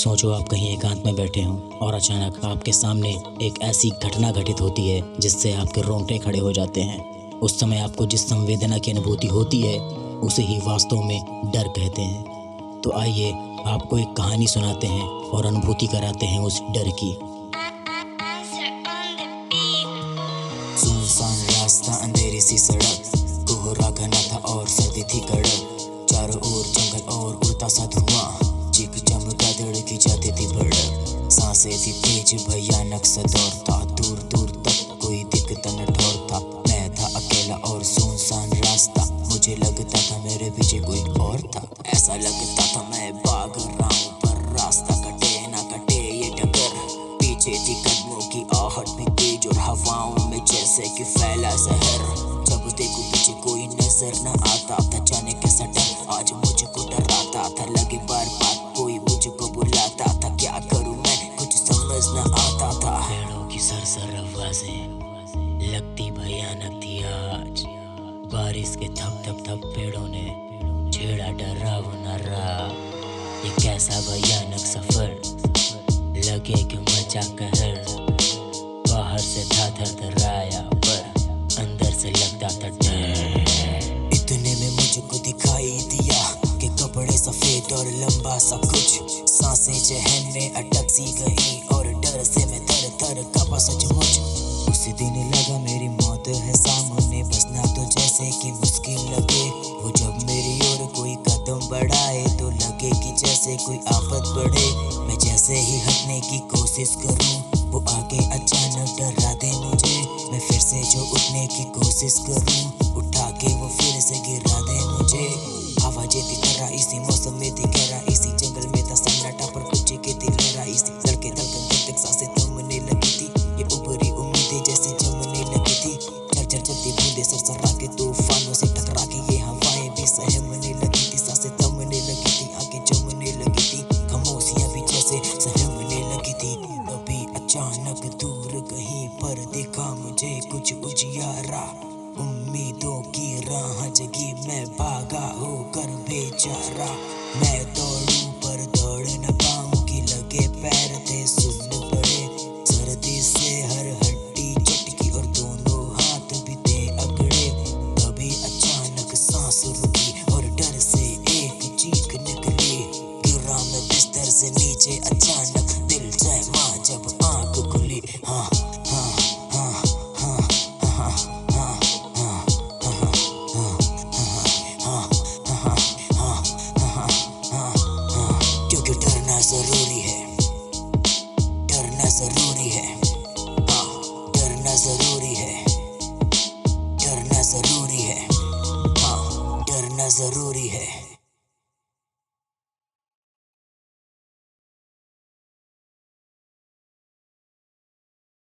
सोचो आप कहीं एकांत में बैठे हों और अचानक आपके सामने एक ऐसी घटना घटित होती है जिससे आपके रोंगटे खड़े हो जाते हैं। उस समय आपको जिस संवेदना की अनुभूति होती है उसे ही वास्तव में डर कहते हैं। तो आइए आपको एक कहानी सुनाते हैं और अनुभूति कराते हैं उस डर की। सुनसान रास्ता, अंधेरी सी सड़क, कोहरा घना था और सर्दी थी कड़क। चारों ओर जंगल और उड़ता सा धुआं, चिक चमका धड़की जाती थी भड़क। सांसें थी तेज, भयानक सा दौर था, दूर दूर तक कोई दिखता न ठौर था। मैं था अकेला और सुनसान रास्ता, मुझे लगता था मेरे पीछे कोई और था। ऐसा लगता था मैं भाग रहा हूँ पर रास्ता कटे ना कटे ये डगर। पीछे थी कदमों की आहट भी तेज और हवाओं में जैसे कि फैला जहर। जब देखो पीछे कोई नजर न आता था, जाने कैसा डर आज मुझको डराता था। लगे बार बार कोई मुझको बुलाता था, क्या करूं मैं कुछ समझ न आता था। पेड़ों की सरसर आवाजें लगती भयानक थी आज। बारिश के थप थप थप पेड़ों ने छेड़ा डरावना राग। ये कैसा भयानक सफर, लगे कि मचा कहर। बाहर से था थरथराया पर अंदर से लगता था डर। इतने में मुझको दिखाई दिया कि कपड़े सफेद और लंबा सा कुछ। सांसें जहन में अटक सी गई और डर से मैं थर थर कांपा सचमुच। उसी दिन लगा मेरी मौत है सामने, बचना तो जैसे कि मुश्किल लगे। वो जब मेरी ओर कोई कदम बढ़ाए तो लगे कि जैसे कोई आफत बढ़े। मैं जैसे ही हटने की कोशिश करूं, वो आगे अचानक डरा दे मुझे। मैं फिर से जो उठने की कोशिश करूं, उठा के वो फिर से गिरा दे मुझे। आवाजें थी करा इसी मौसम में थी गहरा, इसी जंगल में था सन्नाटा पर कुछ के थी लहरा। इसी धड़के धड़कन तक तक सांसें थमने लगी थी, ये उभरी उम्मीदें जैसे जमने लगी थी। झरझर चलती बूंदे सरसरा के तूफानों से टकरा के ये हवाएं भी सहमने लगी थी। सांसें थमने लगी थी, आंखें जमने लगी थी, खामोशियां भी जैसे सहमने लगी थी। तभी अचानक दूर कहीं पर देखा मुझे कुछ उजियारा। उम्मीदों की राह जगी, मैं भागा होकर बेचारा। मैं दौड़ूं पर दौड़ न पाऊं कि लगे पैर थे सुन्न पड़े। सर्दी से हर हड्डी चटकी और दोनों हाथ भी थे अकड़े। तभी अचानक सांस रुकी और डर से एक चीख निकली। गिरा मैं बिस्तर से नीचे अचानक, दिल जय मां जब आंख खुली। हाँ हाँ हाँ हाँ हाँ हाँ क्योंकि डरना जरूरी है, डरना जरूरी है। हाँ, डरना जरूरी है, डरना जरूरी है। हाँ, डरना जरूरी है।